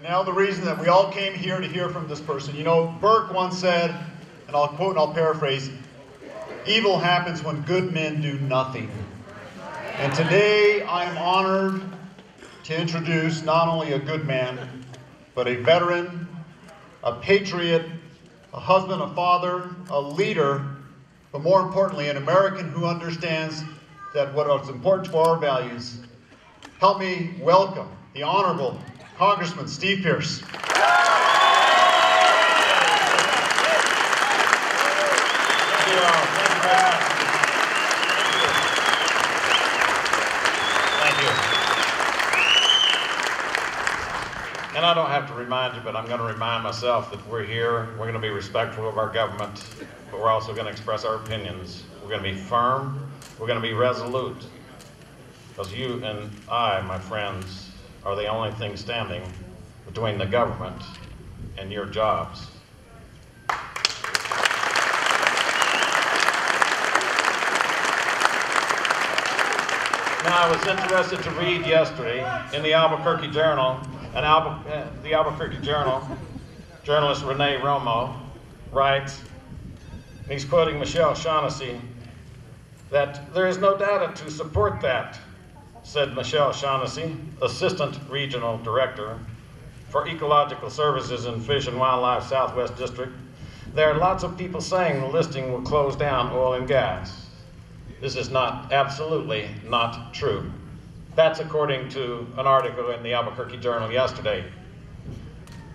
Now the reason that we all came here to hear from this person. You know, Burke once said, and I'll quote and I'll paraphrase, "Evil happens when good men do nothing." And today I am honored to introduce not only a good man, but a veteran, a patriot, a husband, a father, a leader, but more importantly, an American who understands that what is important for our values. Help me welcome the Honorable Congressman Steve Pearce. Thank you all. Thank you very much. Thank you. And I don't have to remind you, but I'm going to remind myself that we're here. We're going to be respectful of our government, but we're also going to express our opinions. We're going to be firm. We're going to be resolute. Because you and I, my friends, are the only thing standing between the government and your jobs. Now, I was interested to read yesterday in the Albuquerque Journal, journalist Rene Romo writes, and he's quoting Michelle Shaughnessy, that there is no data to support that, said Michelle Shaughnessy, Assistant Regional Director for Ecological Services in Fish and Wildlife Southwest District. There are lots of people saying the listing will close down oil and gas. This is absolutely not true. That's according to an article in the Albuquerque Journal yesterday.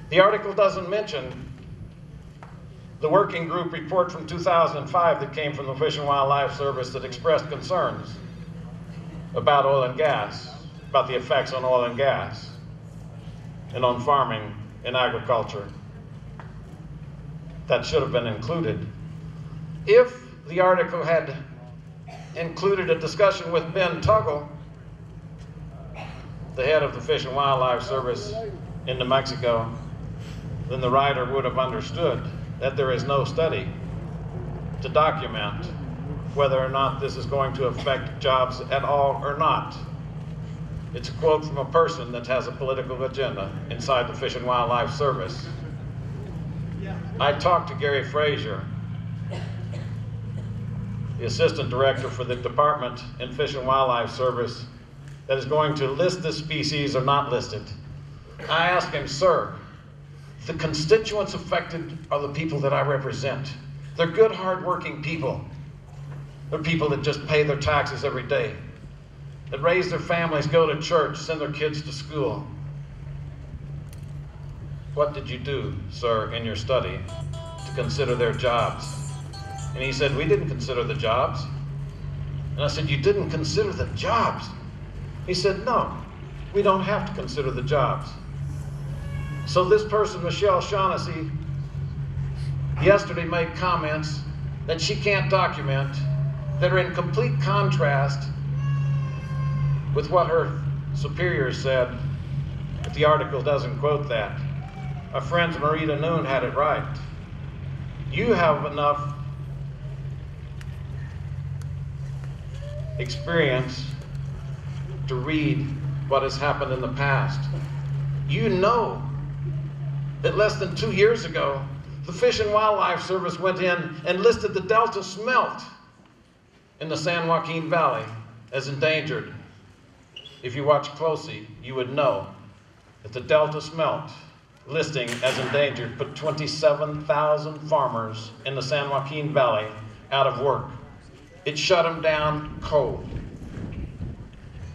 The article doesn't mention the working group report from 2005 that came from the Fish and Wildlife Service that expressed concerns about oil and gas, about the effects on oil and gas, and on farming and agriculture. That should have been included. If the article had included a discussion with Ben Tuggle, the head of the Fish and Wildlife Service in New Mexico, then the writer would have understood that there is no study to document whether or not this is going to affect jobs at all or not. It's a quote from a person that has a political agenda inside the Fish and Wildlife Service. I talked to Gary Frazier, the Assistant Director for the Department in Fish and Wildlife Service that is going to list this species or not list it. I asked him, "Sir, the constituents affected are the people that I represent. They're good, hard-working people. They're people that just pay their taxes every day, that raise their families, go to church, send their kids to school. What did you do, sir, in your study to consider their jobs?" And he said, "We didn't consider the jobs." And I said, "You didn't consider the jobs?" He said, "No, we don't have to consider the jobs." So this person, Michelle Shaughnessy, yesterday made comments that she can't document that are in complete contrast with what her superiors said, but the article doesn't quote that. Our friends Marita Noon had it right. You have enough experience to read what has happened in the past. You know that less than 2 years ago, the Fish and Wildlife Service went in and listed the Delta smelt in the San Joaquin Valley as endangered. If you watch closely, you would know that the Delta smelt listing as endangered put 27,000 farmers in the San Joaquin Valley out of work. It shut them down cold.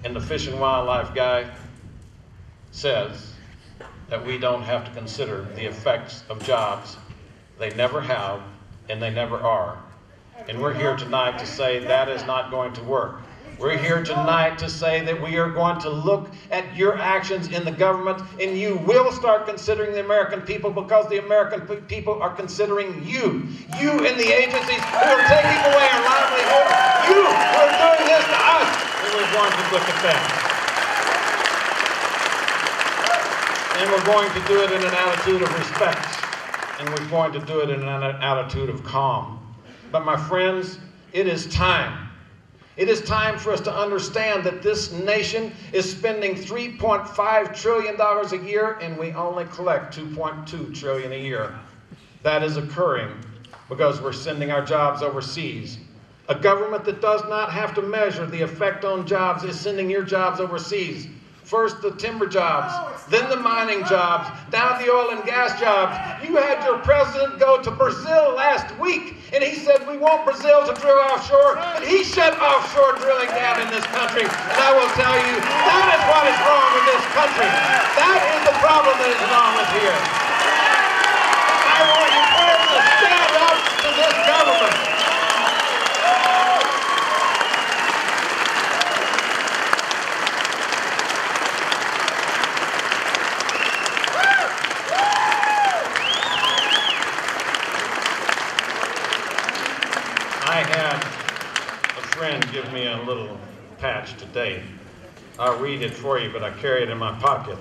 And the Fish and Wildlife guy says that we don't have to consider the effects of jobs. They never have, and they never are. And we're here tonight to say that is not going to work. We're here tonight to say that we are going to look at your actions in the government, and you will start considering the American people, because the American people are considering you. You in the agencies who are taking away our livelihood. You who are doing this to us, and we're going to look at that. And we're going to do it in an attitude of respect, and we're going to do it in an attitude of calm. But my friends, it is time. It is time for us to understand that this nation is spending $3.5 trillion a year and we only collect $2.2 trillion a year. That is occurring because we're sending our jobs overseas. A government that does not have to measure the effect on jobs is sending your jobs overseas. First the timber jobs, then the mining jobs, now the oil and gas jobs. You had your president go to Brazil last week, and he said we want Brazil to drill offshore, and he shut offshore drilling down in this country. And I will tell you, that is what is wrong with this country. That is the problem that is wrong with here. I want you Pearce to stand up to this government. I had a friend give me a little patch today. I'll read it for you, but I carry it in my pocket.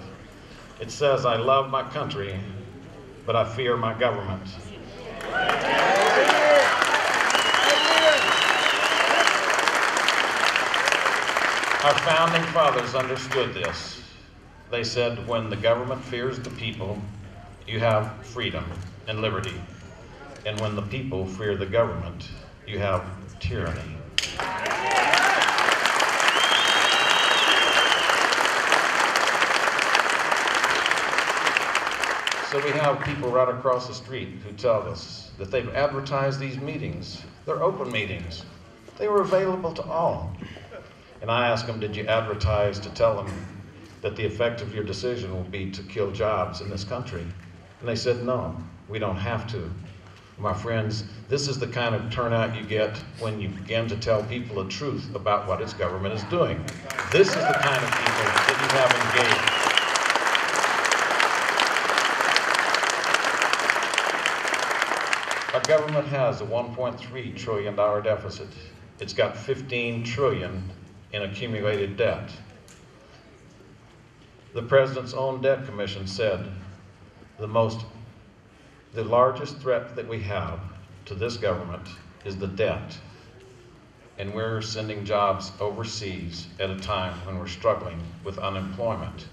It says, "I love my country, but I fear my government." Our founding fathers understood this. They said, when the government fears the people, you have freedom and liberty. And when the people fear the government, you have tyranny. So we have people right across the street who tell us that they've advertised these meetings. They're open meetings. They were available to all. And I asked them, did you advertise to tell them that the effect of your decision will be to kill jobs in this country? And they said, no, we don't have to. My friends, this is the kind of turnout you get when you begin to tell people the truth about what its government is doing. This is the kind of people that you have engaged. Our government has a $1.3 trillion deficit. It's got $15 trillion in accumulated debt. The President's own debt commission said the largest threat that we have to this government is the debt. And we're sending jobs overseas at a time when we're struggling with unemployment.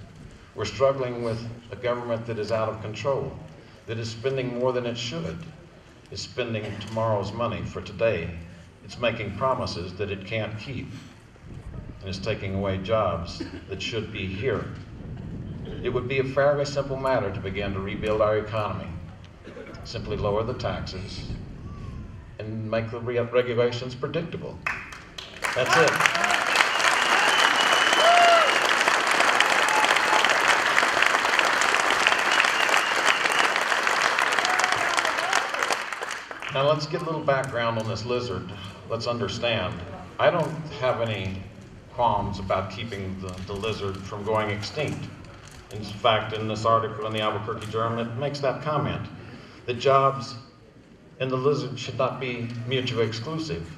We're struggling with a government that is out of control, that is spending more than it should, is spending tomorrow's money for today. It's making promises that it can't keep, and it's taking away jobs that should be here. It would be a fairly simple matter to begin to rebuild our economy. Simply lower the taxes and make the regulations predictable. That's it. Now let's get a little background on this lizard. Let's understand. I don't have any qualms about keeping the lizard from going extinct. In fact, in this article in the Albuquerque Journal, it makes that comment. The jobs and the lizard should not be mutually exclusive.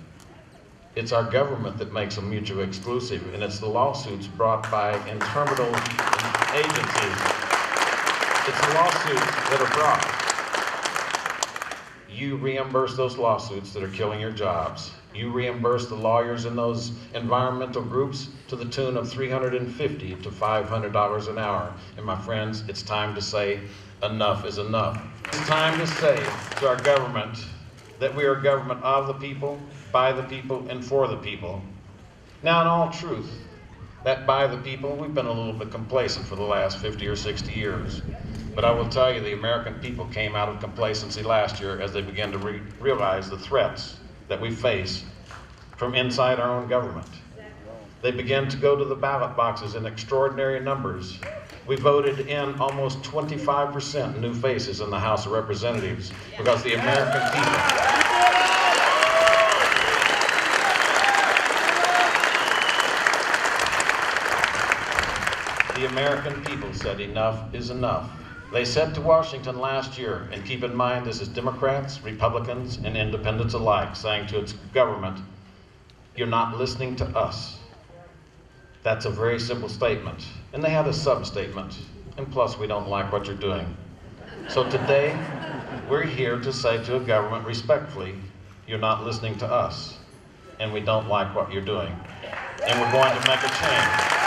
It's our government that makes them mutually exclusive, and it's the lawsuits brought by interminable agencies. It's the lawsuits that are brought. You reimburse those lawsuits that are killing your jobs. You reimburse the lawyers in those environmental groups to the tune of $350 to $500 an hour. And my friends, it's time to say enough is enough. It's time to say to our government that we are a government of the people, by the people, and for the people. Now, in all truth, that by the people, we've been a little bit complacent for the last 50 or 60 years. But I will tell you, the American people came out of complacency last year as they began to realize the threats that we face from inside our own government. They began to go to the ballot boxes in extraordinary numbers. We voted in almost 25% new faces in the House of Representatives because the American people said enough is enough. They said to Washington last year, and keep in mind this is Democrats, Republicans, and independents alike, saying to its government, you're not listening to us. That's a very simple statement. And they had a sub-statement, and plus we don't like what you're doing. So today, we're here to say to a government respectfully, you're not listening to us. and we don't like what you're doing. And we're going to make a change.